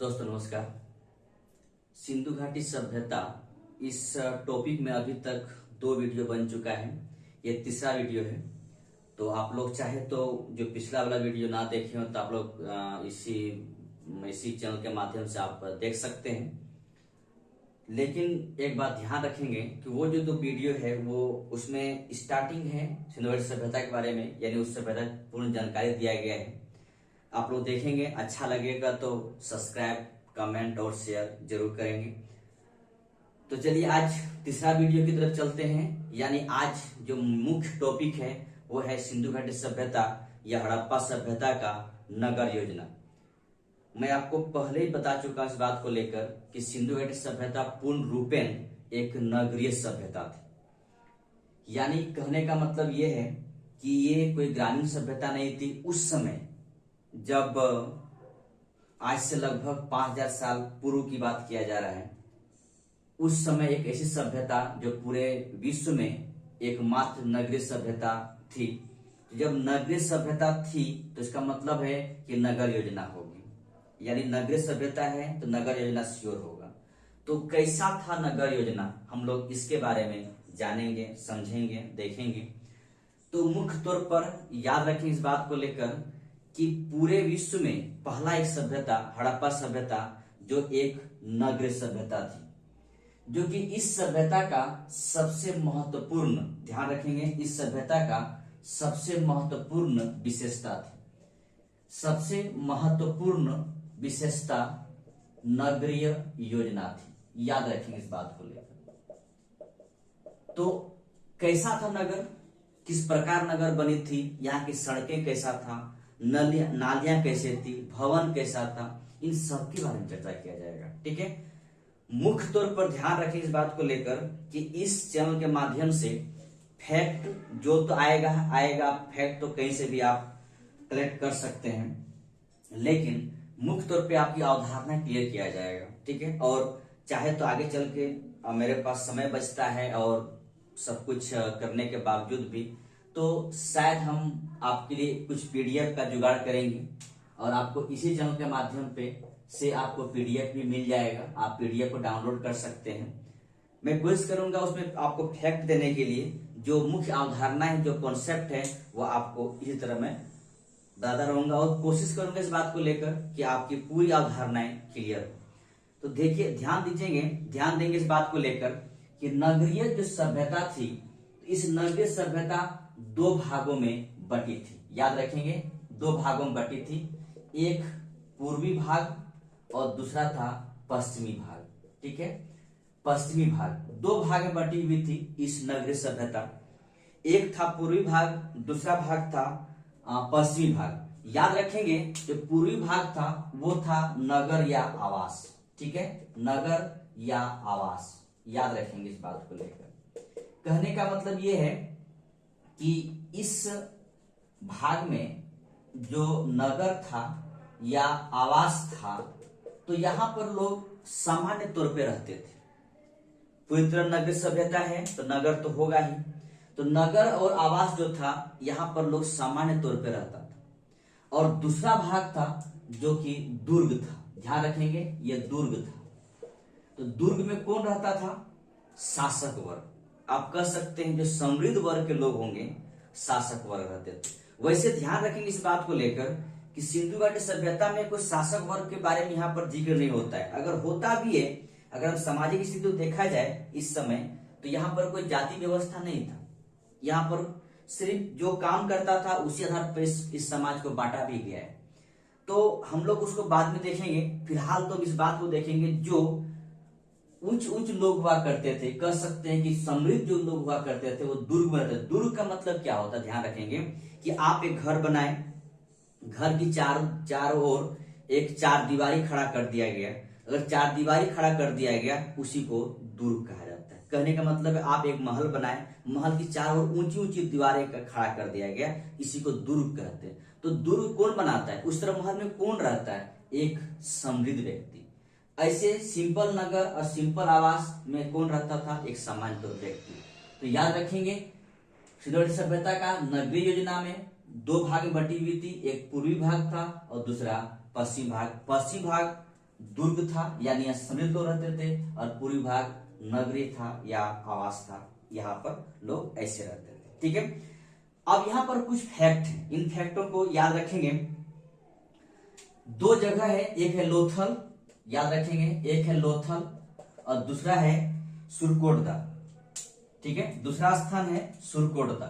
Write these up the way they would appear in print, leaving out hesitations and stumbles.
दोस्तों नमस्कार। सिंधु घाटी सभ्यता इस टॉपिक में अभी तक 2 वीडियो बन चुका है। ये तीसरा वीडियो है। तो आप लोग चाहे तो जो पिछला वाला वीडियो ना देखे हो तो आप लोग इसी चैनल के माध्यम से आप देख सकते हैं। लेकिन एक बात ध्यान रखेंगे कि वो जो 2 वीडियो है वो उसमें स्टार्टिंग है सिंधु घाटी सभ्यता के बारे में, यानी उस सभ्यता की पूर्ण जानकारी दिया गया है। आप लोग देखेंगे, अच्छा लगेगा तो सब्सक्राइब, कमेंट और शेयर जरूर करेंगे। तो चलिए आज तीसरा वीडियो की तरफ चलते हैं। यानी आज जो मुख्य टॉपिक है वो है सिंधु घाटी सभ्यता या हड़प्पा सभ्यता का नगर योजना। मैं आपको पहले ही बता चुका इस बात को लेकर कि सिंधु घाटी सभ्यता पूर्ण रूपेण एक नगरीय सभ्यता थी। यानी कहने का मतलब ये है कि ये कोई ग्रामीण सभ्यता नहीं थी। उस समय जब आज से लगभग 5000 साल पूर्व की बात किया जा रहा है, उस समय एक ऐसी सभ्यता जो पूरे विश्व में एकमात्र नगरीय सभ्यता थी। जब नगरीय सभ्यता थी तो इसका मतलब है कि नगर योजना होगी। यानी नगरीय सभ्यता है तो नगर योजना श्योर होगा। तो कैसा था नगर योजना, हम लोग इसके बारे में जानेंगे, समझेंगे, देखेंगे। तो मुख्य तौर पर याद रखें इस बात को लेकर कि पूरे विश्व में पहला एक सभ्यता हड़प्पा सभ्यता जो एक नगरीय सभ्यता थी, जो कि इस सभ्यता का सबसे महत्वपूर्ण, ध्यान रखेंगे, इस सभ्यता का सबसे महत्वपूर्ण विशेषता थी। सबसे महत्वपूर्ण विशेषता नगरीय योजना थी। याद रखेंगे इस बात को लेकर। तो कैसा था नगर, किस प्रकार नगर बनी थी, यहाँ की सड़कें कैसा था, नालियां कैसे थी, भवन कैसा था, इन सब के बारे में चर्चा किया जाएगा। ठीक है। मुख्य तौर पर ध्यान रखें इस बात को लेकर कि इस चैनल के माध्यम से फैक्ट जो तो आएगा फैक्ट तो कहीं से भी आप कलेक्ट कर सकते हैं, लेकिन मुख्य तौर पे आपकी अवधारणा क्लियर किया जाएगा। ठीक है। और चाहे तो आगे चल के मेरे पास समय बचता है और सब कुछ करने के बावजूद भी तो शायद हम आपके लिए कुछ पीडीएफ का जुगाड़ करेंगे और आपको इसी चैनल के माध्यम पे से आपको पीडीएफ भी मिल जाएगा। आप पीडीएफ को डाउनलोड कर सकते हैं। मैं कोशिश करूंगा उसमें आपको फैक्ट देने के लिए, जो मुख्य अवधारणा है, जो कॉन्सेप्ट है, वो आपको इसी तरह मैं बताता रहूंगा और कोशिश करूंगा इस बात को लेकर कि आपकी पूरी अवधारणाएं क्लियर हो। तो देखिए, ध्यान देंगे इस बात को लेकर कि नगरीय जो सभ्यता थी, इस नगरीय सभ्यता 2 भागों में बटी थी। याद रखेंगे, 2 भागों में बटी थी। एक पूर्वी भाग और दूसरा था पश्चिमी भाग। ठीक है। पश्चिमी भाग 2 भाग में बटी हुई थी इस नगरीय सभ्यता। एक था पूर्वी भाग, दूसरा भाग था पश्चिमी भाग। याद रखेंगे, जो पूर्वी भाग था वो था नगर या आवास। ठीक है, नगर या आवास। याद रखेंगे इस बात को लेकर। कहने का मतलब ये है कि इस भाग में जो नगर था या आवास था, तो यहां पर लोग सामान्य तौर पे रहते थे। पूरी तरह नगरीय सभ्यता है तो नगर तो होगा ही। तो नगर और आवास जो था, यहां पर लोग सामान्य तौर पे रहता था। और दूसरा भाग था जो कि दुर्ग था। ध्यान रखेंगे, यह दुर्ग था। तो दुर्ग में कौन रहता था? शासक वर्ग। आप कह सकते हैं जो समृद्ध वर्ग के लोग होंगे, शासक वर्ग रहते थे। वैसे ध्यान रखेंगे इस बात को लेकर कि सिंधु घाटी सभ्यता में कोई शासक वर्ग के बारे में यहाँ पर जिक्र नहीं होता है। अगर होता भी है, अगर हम सामाजिक स्थिति को देखा जाए इस समय, तो यहाँ पर कोई जाति व्यवस्था नहीं था। यहाँ पर सिर्फ जो काम करता था उसी आधार पर इस समाज को बांटा भी गया है। तो हम लोग उसको बाद में देखेंगे। फिलहाल तो इस बात को देखेंगे, जो उच्च लोग हुआ करते थे, कह सकते हैं कि समृद्ध जो लोग हुआ करते थे वो दुर्ग में रहते थे। दुर्ग का मतलब क्या होता है? ध्यान रखेंगे कि आप एक घर बनाए, घर की चारों ओर एक 4 दीवारी खड़ा कर दिया गया। अगर 4 दीवारी खड़ा कर दिया गया, उसी को दुर्ग कहा जाता है। कहने का मतलब है आप एक महल बनाए, महल की चारों ओर ऊंची ऊंची दीवारें खड़ा कर दिया गया, इसी को दुर्ग कहते हैं। तो दुर्ग कौन बनाता है? उस तरह महल में कौन रहता है? एक समृद्ध व्यक्ति। ऐसे सिंपल नगर और सिंपल आवास में कौन रहता था? एक सामान्य तौर व्यक्ति। तो याद रखेंगे, सिंधु घाटी सभ्यता का नगरीय योजना में 2 भाग में बटी हुई थी। एक पूर्वी भाग था और दूसरा पश्चिम भाग। पश्चिम भाग दुर्ग था यानी समृद्ध लोग रहते थे, और पूर्वी भाग नगरी था या आवास था, यहाँ पर लोग ऐसे रहते थे। ठीक है, अब यहाँ पर कुछ फैक्ट है, इन फैक्टों को याद रखेंगे। दो जगह है, एक है लोथल, याद रखेंगे, एक है लोथल और दूसरा है सुरकोटदा। ठीक है, दूसरा स्थान है सुरकोटदा,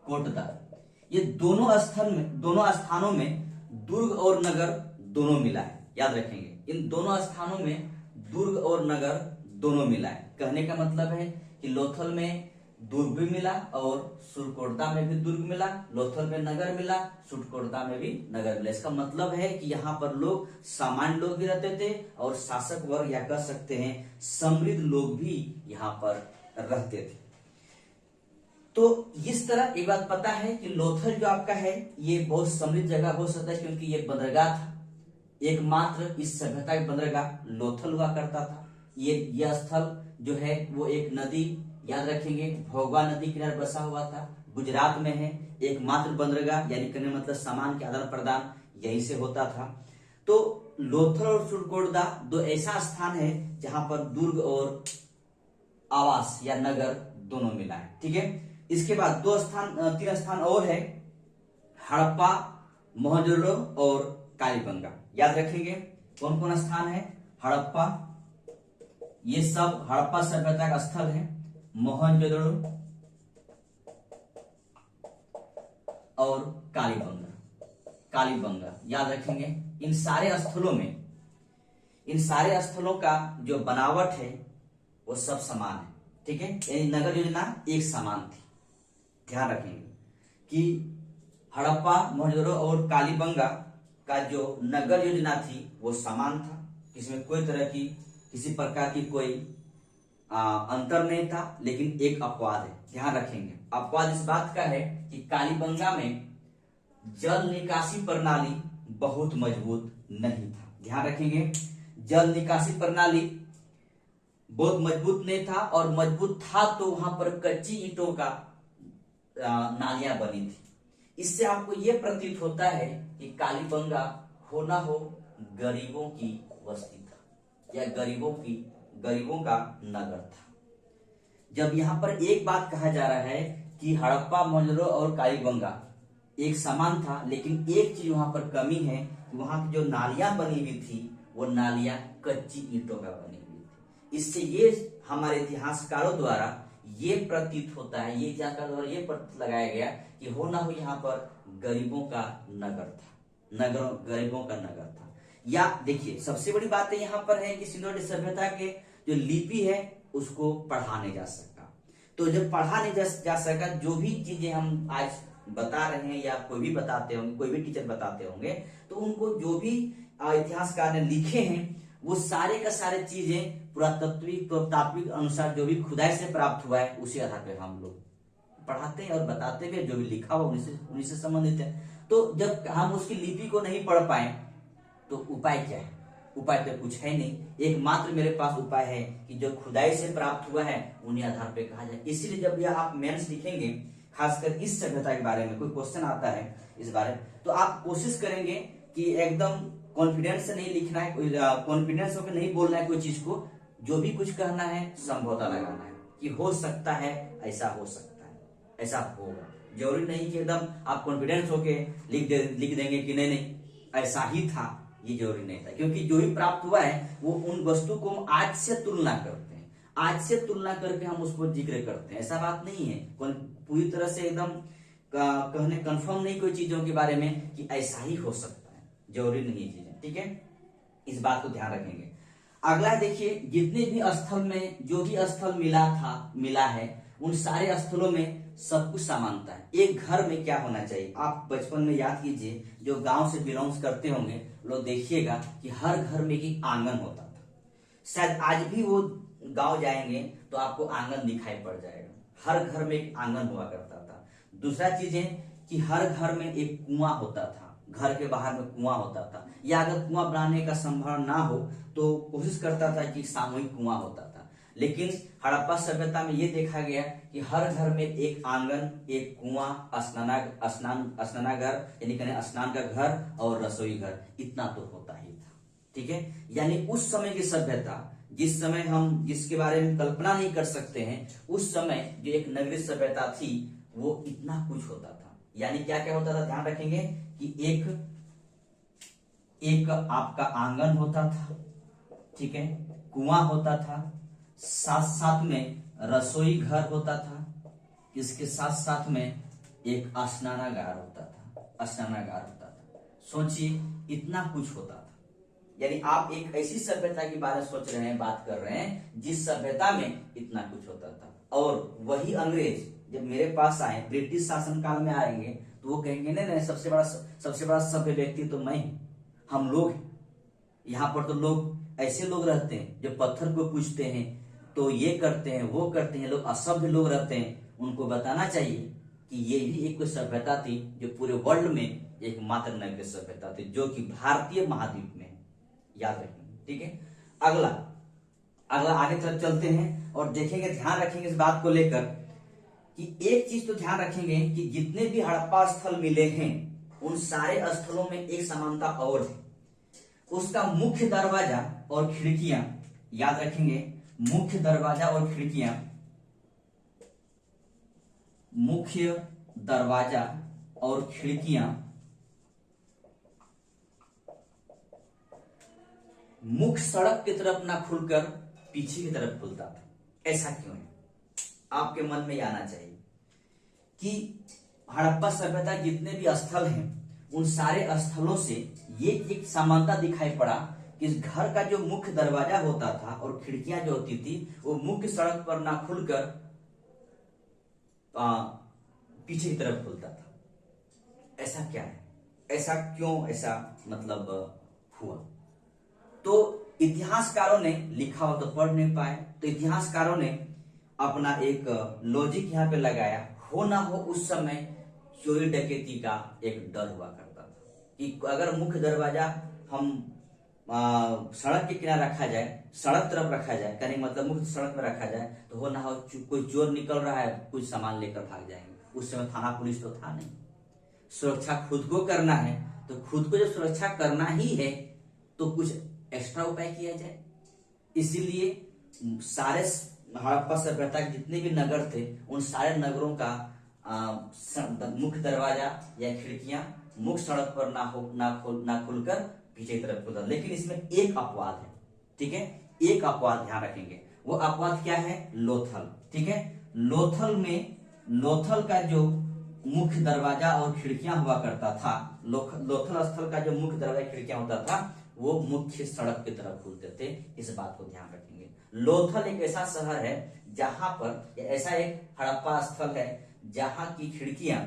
कोटदा। ये दोनों स्थानों में दुर्ग और नगर दोनों मिला है, याद रखेंगे। इन दोनों स्थानों में दुर्ग और नगर दोनों मिला है। कहने का मतलब है कि लोथल में दुर्ग भी मिला और सुरकोटदा में भी दुर्ग मिला, लोथल में नगर मिला, सुरकोटदा में भी नगर मिला। इसका मतलब है कि यहाँ पर लोग सामान्य लोग भी रहते थे और शासक वर्ग या कह सकते हैं समृद्ध लोग भी यहाँ पर रहते थे। तो इस तरह एक बात पता है कि लोथल जो आपका है ये बहुत समृद्ध जगह हो सकता है, क्योंकि ये बंदरगाह था, एकमात्र इस सभ्यता का बंदरगाह लोथल हुआ करता था। ये स्थल जो है वो एक नदी, याद रखेंगे, भोगवा नदी किनारे बसा हुआ था, गुजरात में है। एकमात्र बंदरगाह यानी कहने मतलब सामान के आदान प्रदान यहीं से होता था। तो लोथल और सुरकोटदा दो ऐसा स्थान है जहां पर दुर्ग और आवास या नगर दोनों मिला है। ठीक है, इसके बाद तीन स्थान और है, हड़प्पा, मोहनजोदड़ो और कालीबंगा। याद रखेंगे कौन कौन स्थान है। हड़प्पा, ये सब हड़प्पा सभ्यता का स्थल है। मोहनजोदड़ो और कालीबंगा, याद रखेंगे। इन सारे स्थलों का जो बनावट है वो सब समान है। ठीक है, यानी नगर योजना एक समान थी। ध्यान रखेंगे कि हड़प्पा, मोहनजोदड़ो और कालीबंगा का जो नगर योजना थी वो समान था, इसमें कोई तरह की किसी प्रकार की कोई अंतर नहीं था। लेकिन एक अपवाद है, ध्यान रखेंगे। अपवाद इस बात का है कि कालीबंगा में जल निकासी प्रणाली बहुत मजबूत नहीं था। ध्यान रखेंगे, जल निकासी प्रणाली बहुत मजबूत नहीं था, और मजबूत था तो वहां पर कच्ची ईंटों का नालियां बनी थी। इससे आपको यह प्रतीत होता है कि कालीबंगा हो ना हो गरीबों की बस्ती था या गरीबों का नगर था। जब यहाँ पर एक बात कहा जा रहा है कि हड़प्पा, मोहनजोदड़ो और कालीबंगा एक समान था, लेकिन एक चीज वहां पर कमी है कि वहां की जो नालियां बनी हुई थी वो नालियां कच्ची ईंटों का बनी हुई थी। इससे ये हमारे इतिहासकारों द्वारा ये प्रतीत होता है, ये इतिहासकारों द्वारा ये प्रतीत लगाया गया कि हो ना हो यहाँ पर गरीबों का नगर था, गरीबों का नगर था। या देखिए सबसे बड़ी बात यहाँ पर है कि सिंधु घाटी सभ्यता के जो लिपि है उसको पढ़ा नहीं जा सका। तो जब पढ़ा नहीं जा सका, जो भी चीजें हम आज बता रहे हैं या कोई भी बताते होंगे, कोई भी टीचर बताते होंगे, तो उनको जो भी इतिहासकार ने लिखे हैं वो सारे का सारे चीजें पुरातत्विक तात्विक अनुसार जो भी खुदाई से प्राप्त हुआ है उसी आधार पर हम लोग पढ़ाते हैं और बताते भी, जो भी लिखा हुआ उन्हीं से संबंधित है। तो जब हम उसकी लिपि को नहीं पढ़ पाए तो उपाय क्या है? उपाय तो कुछ है नहीं, एकमात्र मेरे पास उपाय है कि जो खुदाई से प्राप्त हुआ है उन्हीं आधार पे कहा जाए। इसीलिए जब यह आप मेंस लिखेंगे, खासकर इस सभ्यता के बारे में कोई क्वेश्चन आता है इस बारे, तो आप कोशिश करेंगे कि एकदम कॉन्फिडेंस से नहीं लिखना है, कॉन्फिडेंस होकर नहीं बोलना है कोई चीज को। जो भी कुछ कहना है संभवता लगाना है कि हो सकता है, ऐसा हो सकता है, ऐसा होगा। जरूरी नहीं कि एकदम आप कॉन्फिडेंस होके लिख देंगे कि नहीं ऐसा ही था, ये जरूरी नहीं था। क्योंकि जो भी प्राप्त हुआ है वो उन वस्तु को हम आज से तुलना करते हैं, आज से तुलना करके हम उसको जिक्र करते हैं। ऐसा बात नहीं है पूरी तरह से एकदम कहने कंफर्म नहीं कोई चीजों के बारे में कि ऐसा ही हो सकता है, जरूरी नहीं चीजें। ठीक है, इस बात को ध्यान रखेंगे। अगला देखिए, जितने भी स्थल में जो भी स्थल मिला है उन सारे स्थलों में सब कुछ समानता है। एक घर में क्या होना चाहिए, आप बचपन में याद कीजिए, जो गांव से बिलोंग्स करते होंगे लोग, देखिएगा कि हर घर में एक आंगन होता था। शायद आज भी वो गांव जाएंगे तो आपको आंगन दिखाई पड़ जाएगा, हर घर में एक आंगन हुआ करता था। दूसरा चीज है कि हर घर में एक कुआं होता था, घर के बाहर में कुआं होता था, या अगर कुआं बनाने का संभव ना हो तो कोशिश करता था कि सामूहिक कुआं होता था। लेकिन हड़प्पा सभ्यता में ये देखा गया कि हर घर में एक आंगन, एक कुआं, स्नानागार यानी कहने स्नान का घर और रसोई घर, इतना तो होता ही था। ठीक है, यानी उस समय की सभ्यता, जिस समय हम जिसके बारे में कल्पना नहीं कर सकते हैं, उस समय जो एक नगरीय सभ्यता थी वो इतना कुछ होता था। यानी क्या क्या होता था, ध्यान रखेंगे कि एक आपका आंगन होता था, ठीक है, कुआं होता था, साथ साथ में रसोई घर होता था, इसके साथ साथ में एक स्नानागार होता था। सोचिए इतना कुछ होता था। यानी आप एक ऐसी सभ्यता के बारे में सोच रहे हैं, बात कर रहे हैं जिस सभ्यता में इतना कुछ होता था। और वही अंग्रेज जब मेरे पास आए, ब्रिटिश शासन काल में आएंगे, तो वो कहेंगे नहीं, सबसे बड़ा सभ्य व्यक्ति तो मैं हूं, हम लोग हैं। यहाँ पर तो लोग ऐसे लोग रहते हैं जो पत्थर को पूजते हैं, तो ये करते हैं, वो करते हैं, लोग असभ्य लोग रहते हैं। उनको बताना चाहिए कि ये भी एक सभ्यता थी जो पूरे वर्ल्ड में एकमात्र नगरीय सभ्यता थी, जो कि भारतीय महाद्वीप में, याद रखेंगे। ठीक है, अगला आगे तरफ चलते हैं और देखेंगे, ध्यान रखेंगे इस बात को लेकर कि एक चीज तो ध्यान रखेंगे कि जितने भी हड़प्पा स्थल मिले हैं उन सारे स्थलों में एक समानता और है, उसका मुख्य दरवाजा और खिड़कियां, याद रखेंगे, मुख्य दरवाजा और खिड़कियां, मुख्य दरवाजा और खिड़कियां मुख्य सड़क की तरफ ना खुलकर पीछे की तरफ खुलता था। ऐसा क्यों है, आपके मन में आना चाहिए कि हड़प्पा सभ्यता जितने भी स्थल हैं उन सारे स्थलों से ये एक समानता दिखाई पड़ा कि इस घर का जो मुख्य दरवाजा होता था और खिड़कियां जो होती थी वो मुख्य सड़क पर ना खुलकर पीछे की तरफ खुलता था। ऐसा क्या है, ऐसा क्यों, ऐसा मतलब हुआ? तो इतिहासकारों ने लिखा हो तो पढ़ नहीं पाए, तो इतिहासकारों ने अपना एक लॉजिक यहाँ पे लगाया, हो ना हो उस समय चोरी डकैती का एक डर हुआ करता था कि अगर मुख्य दरवाजा हम सड़क के किनारे रखा जाए, सड़क तरफ रखा जाए, कहने मतलब मुख्य सड़क में रखा जाए, तो हो ना हो कोई चोर निकल रहा है, कुछ सामान लेकर भाग जाएंगे। उस समय थाना पुलिस तो था नहीं, सुरक्षा खुद को करना है, तो खुद को जब सुरक्षा करना ही है तो कुछ एक्स्ट्रा उपाय किया जाए। इसीलिए सारे हड़प्पा सभ्यता के जितने भी नगर थे उन सारे नगरों का मुख्य दरवाजा या खिड़कियां मुख्य सड़क पर ना खुलकर पीछे की तरफ खुलता। लेकिन इसमें एक अपवाद है, ठीक है, एक अपवाद ध्यान रखेंगे। वो अपवाद क्या है? लोथल। ठीक है, लोथल का जो मुख्य दरवाजा और खिड़कियां हुआ करता था, लोथल स्थल का जो मुख्य दरवाजा खिड़कियां होता था वो मुख्य सड़क की तरफ खुलते थे। इस बात को ध्यान रखेंगे। लोथल एक ऐसा शहर है जहां पर, ऐसा एक हड़प्पा स्थल है जहां की खिड़कियां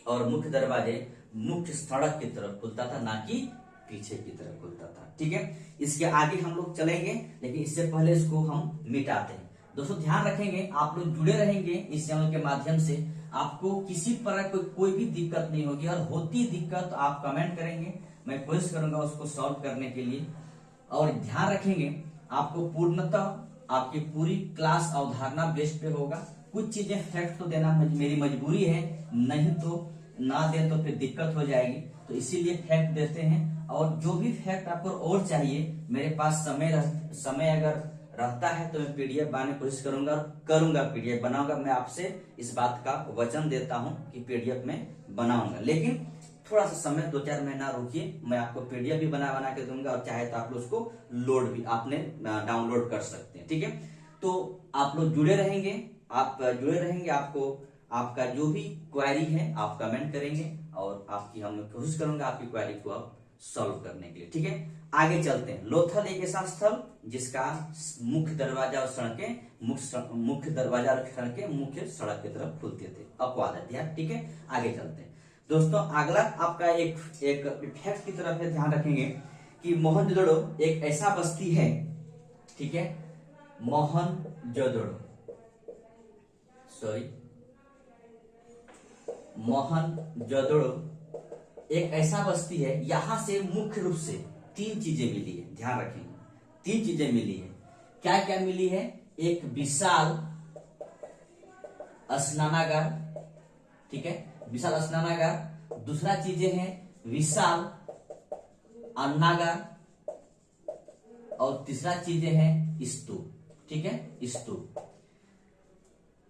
और मुख्य दरवाजे मुख्य सड़क की तरफ खुलता था, ना कि पीछे की तरफ खुलता था। ठीक है, इसके आगे हम लोग चलेंगे, लेकिन इससे पहले इसको हम मिटाते हैं। दोस्तों ध्यान रखेंगे, आप लोग जुड़े रहेंगे इस चैनल के माध्यम से, आपको किसी तरह कोई भी दिक्कत नहीं होगी। और होती दिक्कत तो आप कमेंट करेंगे, मैं कोशिश करूंगा उसको सॉल्व करने के लिए। और ध्यान रखेंगे, आपको पूर्णतः आपकी पूरी क्लास अवधारणा बेस पे होगा। कुछ चीजें फैक्ट तो देना मेरी मजबूरी है, नहीं तो ना दे तो फिर दिक्कत हो जाएगी, तो इसीलिए फैक्ट देते हैं। और जो भी फैक्ट आपको और चाहिए, मेरे पास समय अगर रहता है तो मैं पीडीएफ बनाने की कोशिश करूंगा पीडीएफ बनाऊंगा। मैं आपसे इस बात का वचन देता हूं कि पीडीएफ में बनाऊंगा, लेकिन थोड़ा सा समय 2-4 महीना रुकिए, मैं आपको पीडीएफ भी बना के दूंगा। और चाहे तो आप लोग उसको लोड भी आपने डाउनलोड कर सकते हैं। ठीक है, तो आप लोग जुड़े रहेंगे, आपको आपका जो भी क्वेरी है आप कमेंट करेंगे और आपकी हम कोशिश करूंगा आपकी क्वेरी को आप सॉल्व करने के लिए। ठीक है, आगे चलते हैं। लोथल एक ऐसा स्थल जिसका मुख्य दरवाजा और सड़कें मुख्य दरवाजा और सड़कें मुख्य सड़क की तरफ खुलते थे। अपवाद है। ठीक है, आगे चलते हैं। दोस्तों अगला आपका एक फैक्ट की तरफ है, ध्यान रखेंगे कि मोहनजोदड़ो एक ऐसा बस्ती है, ठीक है, मोहनजोदड़ो एक ऐसा बस्ती है, यहां से मुख्य रूप से 3 चीजें मिली है। ध्यान रखेंगे, 3 चीजें मिली है। क्या क्या मिली है? एक विशाल स्नानागार, ठीक है, विशाल स्नानागार। दूसरा चीजें हैं विशाल अन्नागार, और तीसरा चीजें हैं स्तूप, ठीक है, स्तूप।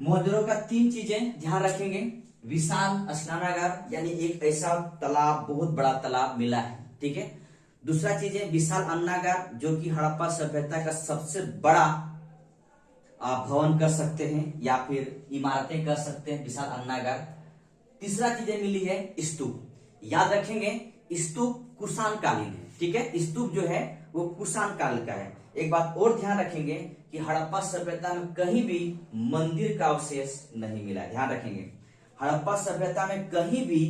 मोहदरों का 3 चीजें ध्यान रखेंगे। विशाल स्नानागार यानी एक ऐसा तालाब, बहुत बड़ा तालाब मिला है, ठीक है। दूसरा चीज है विशाल अन्नागार, जो कि हड़प्पा सभ्यता का सबसे बड़ा आप भवन कर सकते हैं या फिर इमारतें कर सकते हैं, विशाल अन्नागार। तीसरा चीजें मिली है स्तूप। याद रखेंगे स्तूप कुषाण कालीन है, ठीक है, स्तूप जो है वो कुषाण काल का है। एक बात और ध्यान रखेंगे कि हड़प्पा सभ्यता में कहीं भी मंदिर का अवशेष नहीं मिला, ध्यान रखेंगे हड़प्पा सभ्यता में कहीं भी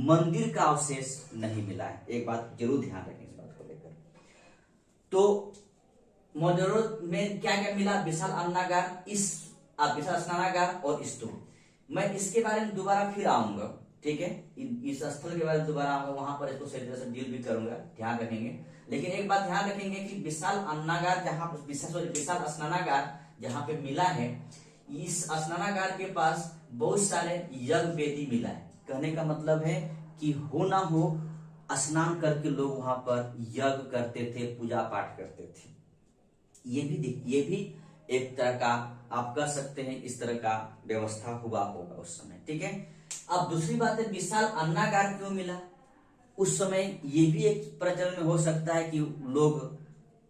मंदिर का अवशेष नहीं मिला है। एक बात जरूर ध्यान रखें इस बात को लेकर। तो मोहदरों में क्या क्या मिला? विशाल अन्नागार, विशाल स्नानागार और स्तूप। मैं इसके बारे में दोबारा फिर आऊंगा, ठीक है, इस स्थल के बारे में दोबारा आऊंगा, वहां पर इसको सही तरह से डील भी करूंगा, ध्यान रखेंगे। लेकिन एक बात ध्यान रखेंगे कि विशाल अन्नागार जहां विशाल स्नानागार जहां पे मिला है, इस स्नानागार के पास बहुत सारे यज्ञ वेदी मिला है। कहने का मतलब है कि हो ना हो स्नान करके लोग वहां पर यज्ञ करते थे, पूजा पाठ करते थे। ये भी एक तरह का आप कह सकते हैं, इस तरह का व्यवस्था हुआ होगा उस समय, ठीक है। अब दूसरी बात है विशाल अन्नागार क्यों मिला उस समय? ये भी एक प्रचलन में हो सकता है कि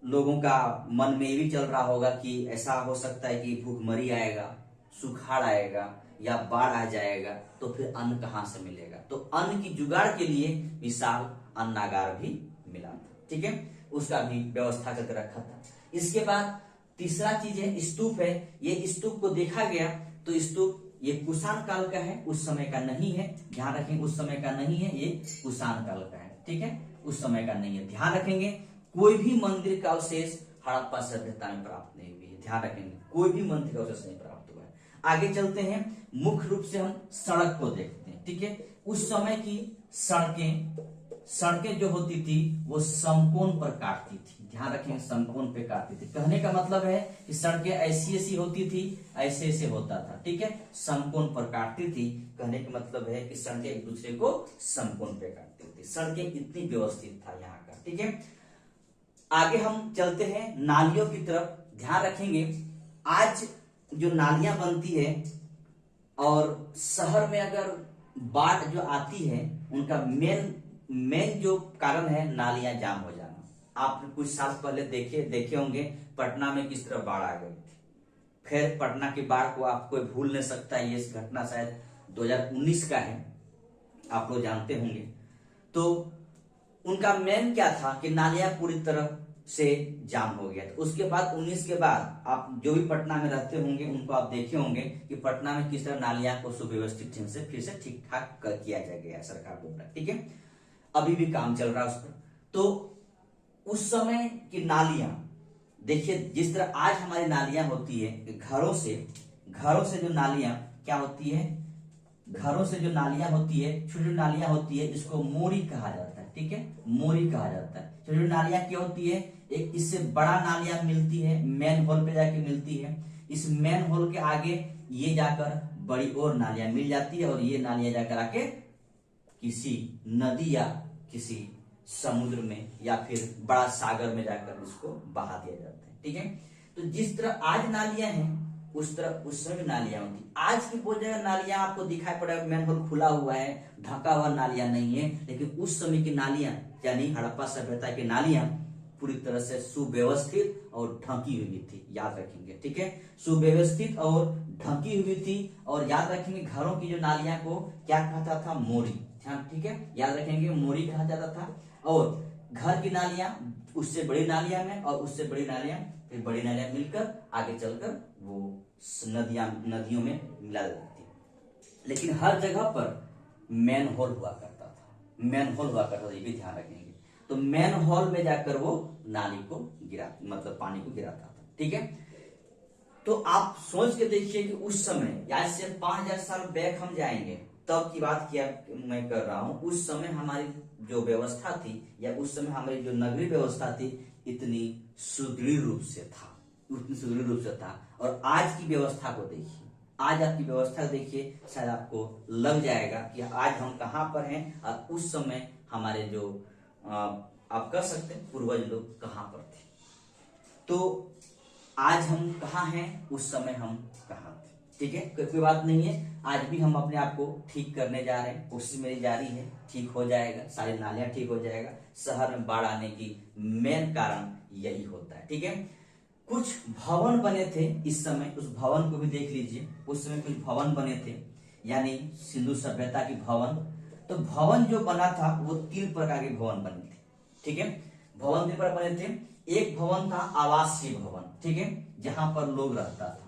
लोगों का मन में ये भी चल रहा होगा कि ऐसा हो सकता है कि भूखमरी आएगा, सुखाड़ आएगा या बाढ़ आ जाएगा, तो फिर अन्न कहां से मिलेगा? तो अन्न की जुगाड़ के लिए विशाल अन्नागार भी मिला था, ठीक है, उसका भी व्यवस्था करके रखा था। इसके बाद तीसरा चीज है स्तूप है। ये स्तूप को देखा गया तो स्तूप ये कुषाण काल का है, उस समय का नहीं है, ध्यान रखेंगे, उस समय का नहीं है, ये कुषाण काल का है, ठीक है, उस समय का नहीं है। ध्यान रखेंगे कोई भी मंदिर का अवशेष हड़प्पा सभ्यता में प्राप्त नहीं हुई है, ध्यान रखेंगे कोई भी मंदिर का अवशेष नहीं प्राप्त हुआ है। आगे चलते हैं, मुख्य रूप से हम सड़क को देखते हैं, ठीक है। उस समय की सड़कें जो होती थी वो समकोण पर काटती थी, ध्यान रखेंगे, समकोण पे काटती थी। कहने का मतलब है कि सड़कें ऐसी होती थी, ऐसे होता था, ठीक है, समकोण पर काटती थी। कहने का मतलब है कि सड़कें एक दूसरे को समकोण पे काटती थी, सड़कें इतनी व्यवस्थित था यहाँ का, ठीक है। आगे हम चलते हैं नालियों की तरफ। ध्यान रखेंगे आज जो नालियां बनती है और शहर में अगर बाढ़ जो आती है, उनका मेन जो कारण है नालियां जाम हो जाना। आप कुछ साल पहले देखे होंगे पटना में किस तरह बाढ़ आ गई थी। फिर पटना की बाढ़ को आप कोई भूल नहीं सकता, ये घटना शायद 2019 का है, आप लोग जानते होंगे। तो उनका मेन क्या था कि नालियां पूरी तरह से जाम हो गया। तो उसके बाद 19 के बाद आप जो भी पटना में रहते होंगे उनको आप देखे होंगे कि पटना में किस तरह नालियां को सुव्यवस्थित ढंग से फिर से ठीक ठाक किया जा गया सरकार द्वारा, ठीक है, अभी भी काम चल रहा है उस पर। तो उस समय की नालियां देखिए, जिस तरह आज हमारी नालियां होती है, घरों से जो नालियां क्या होती है, घरों से जो नालियां होती है, छोटी नालियां होती है, इसको मोरी कहा जाता है, ठीक है, मोरी कहा जाता है। छोटी नालियां क्या होती है, एक इससे बड़ा नालियां मिलती है, मेन होल पे जाके मिलती है। इस मेन होल के आगे ये जाकर बड़ी और नालियां मिल जाती है, और ये नालियां जाकर आके किसी नदी या किसी समुद्र में या फिर बड़ा सागर में जाकर इसको बहा दिया जाता है, ठीक है। तो जिस तरह आज नालियां हैं उस तरह उस समय नालियां होती। आज की बहुत जगह नालियां आपको दिखाई पड़ेगा, मैन होल खुला हुआ है, ढका हुआ नालियां नहीं है, लेकिन उस समय की नालियां यानी हड़प्पा सभ्यता की नालियां पूरी तरह से सुव्यवस्थित और ढकी हुई थी, याद रखेंगे, ठीक है, सुव्यवस्थित और ढकी हुई थी। और याद रखेंगे घरों की जो नालियां को क्या कहता था, मोरी, ठीक है, याद रखेंगे मोरी कहा जाता था। और घर की नालियां उससे बड़ी नालियां में, और उससे बड़ी नालियां फिर बड़ी नालियां मिलकर आगे चलकर वो नदियों में मिला जाती थी। लेकिन हर जगह पर मैन होल हुआ करता था, ये भी ध्यान रखेंगे। तो मैन होल में जाकर वो नाली को मतलब पानी को गिराता था, ठीक है। तो आप सोच के देखिए कि उस समय आज से 5000 साल बैक हम जाएंगे, तब की बात किया मैं कर रहा हूं। उस समय हमारी जो व्यवस्था थी या उस समय हमारी जो नगरीय व्यवस्था थी, इतनी सुदृढ़ रूप से था, उतनी सुदृढ़ रूप से था। और आज की व्यवस्था को देखिए, आज आपकी व्यवस्था देखिए, शायद आपको लग जाएगा कि आज हम कहाँ पर हैं और उस समय हमारे जो आप कह सकते हैं पूर्वज लोग कहाँ पर थे। तो आज हम कहाँ हैं, उस समय हम कहाँ थे। ठीक है, कोई बात नहीं है, आज भी हम अपने आप को ठीक करने जा रहे हैं, कोशिश मेरी जारी है, ठीक हो जाएगा, सारी नालियां ठीक हो जाएगा। शहर में बाढ़ आने की मेन कारण यही होता है। ठीक है, कुछ भवन बने थे इस समय, उस भवन को भी देख लीजिए। उस समय कुछ भवन बने थे, यानी सिंधु सभ्यता की भवन। तो भवन जो बना था वो 3 प्रकार के भवन बने थे। ठीक है, भवन 3 प्रकार बने थे। एक भवन था आवासीय भवन, ठीक है, जहां पर लोग रहता था।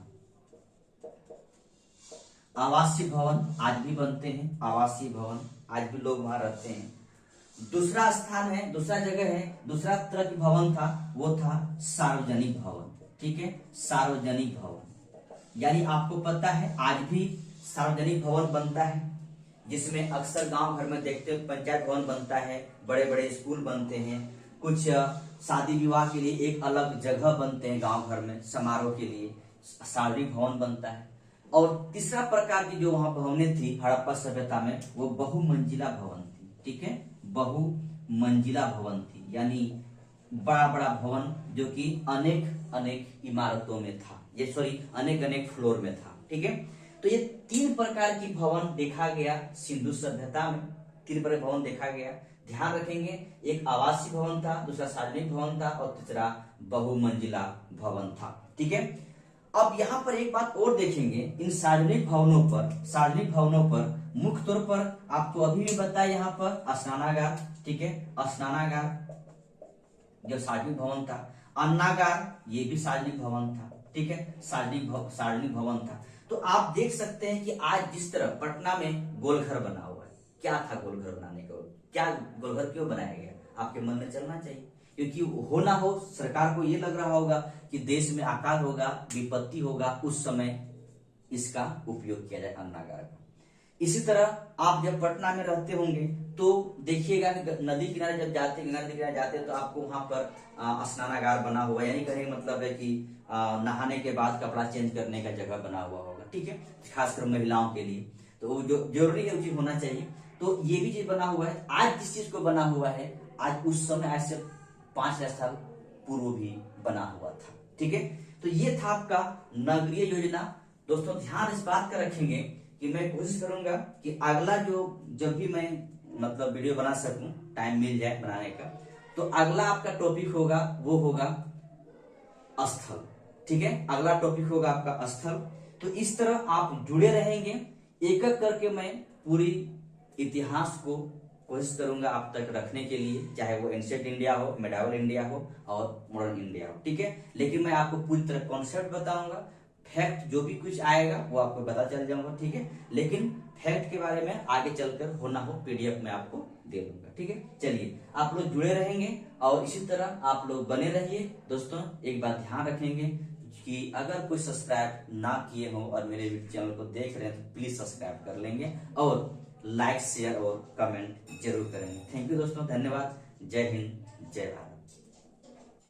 आवासीय भवन आज भी बनते हैं, आवासीय भवन आज भी लोग वहां रहते हैं। दूसरा स्थान है, दूसरा जगह है, दूसरा तरह की भवन था, वो था सार्वजनिक भवन। ठीक है, सार्वजनिक भवन यानी आपको पता है आज भी सार्वजनिक भवन बनता है, जिसमें अक्सर गांव घर में देखते हैं पंचायत भवन बनता है, बड़े बड़े स्कूल बनते हैं, कुछ शादी विवाह के लिए एक अलग जगह बनते हैं गांव घर में, समारोह के लिए सार्वजनिक भवन बनता है। और तीसरा प्रकार की जो वहां भवनें थी हड़प्पा सभ्यता में, वो बहुमंजिला भवन थी। ठीक है, बहुमंजिला भवन थी, यानी बड़ा बड़ा भवन जो कि अनेक अनेक इमारतों में था, ये सॉरी अनेक अनेक फ्लोर में था। ठीक है, तो ये 3 प्रकार की भवन देखा गया सिंधु सभ्यता में, 3 प्रकार भवन देखा गया। ध्यान रखेंगे, एक आवासीय भवन था, दूसरा सार्वजनिक भवन था और तीसरा बहुमंजिला भवन था। ठीक है, अब यहाँ पर एक बात और देखेंगे, इन सार्वजनिक भवनों पर मुख्य तौर पर आपको अभी भी बताया यहाँ पर स्नानागार। ठीक है, स्नानागार जो सार्वजनिक भवन था, अन्नागार ये भी सार्वजनिक भवन था। ठीक है, सार्वजनिक भवन था। तो आप देख सकते हैं कि आज जिस तरह पटना में गोलघर बना हुआ है, क्या था गोलघर बनाने का, क्या गोलघर क्यों बनाया गया, आपके मन में चलना चाहिए, क्योंकि हो ना हो सरकार को ये लग रहा होगा कि देश में अकाल होगा, विपत्ति होगा, उस समय इसका उपयोग किया जाए अन्नागार का। इसी तरह आप जब पटना में रहते होंगे तो देखिएगा कि नदी किनारे जब जाते, गंगा नदी किनारे जाते हैं तो आपको वहां पर स्नानागार बना हुआ, यानी कहने मतलब है कि नहाने के बाद कपड़ा चेंज करने का जगह बना हुआ होगा। ठीक है, खासकर महिलाओं के लिए, तो वो जो जरूरी है वो चीज होना चाहिए। तो ये भी चीज बना हुआ है। आज जिस चीज को बना हुआ है, आज उस समय आज से 5,000 साल पूर्व भी बना हुआ था। ठीक है, तो ये था आपका नगरीय योजना। दोस्तों ध्यान इस बात का रखेंगे कि मैं कोशिश करूंगा कि अगला जब भी मैं मतलब वीडियो बना सकूं, टाइम मिल जाए बनाने का, तो अगला आपका टॉपिक होगा वो होगा स्थल। ठीक है, अगला टॉपिक होगा आपका स्थल। तो इस तरह आप जुड़े रहेंगे, एक एक करके मैं पूरी इतिहास को कोशिश करूंगा आप तक रखने के लिए, चाहे वो एंशिएंट इंडिया हो, मेडावल इंडिया हो और मॉडर्न इंडिया हो। ठीक है, लेकिन मैं आपको पूरी तरह कॉन्सेप्ट बताऊंगा, फैक्ट जो भी कुछ आएगा वो आपको पता चल जाऊंगा। ठीक है, लेकिन फैक्ट के बारे में आगे चलकर हो ना हो पीडीएफ में आपको दे दूंगा। ठीक है, चलिए आप लोग जुड़े रहेंगे और इसी तरह आप लोग बने रहिए। दोस्तों एक बात ध्यान रखेंगे कि अगर कोई सब्सक्राइब ना किए हो और मेरे चैनल को देख रहे हैं तो प्लीज सब्सक्राइब कर लेंगे और लाइक शेयर और कमेंट जरूर करेंगे। थैंक यू दोस्तों, धन्यवाद। जय हिंद, जय भारत।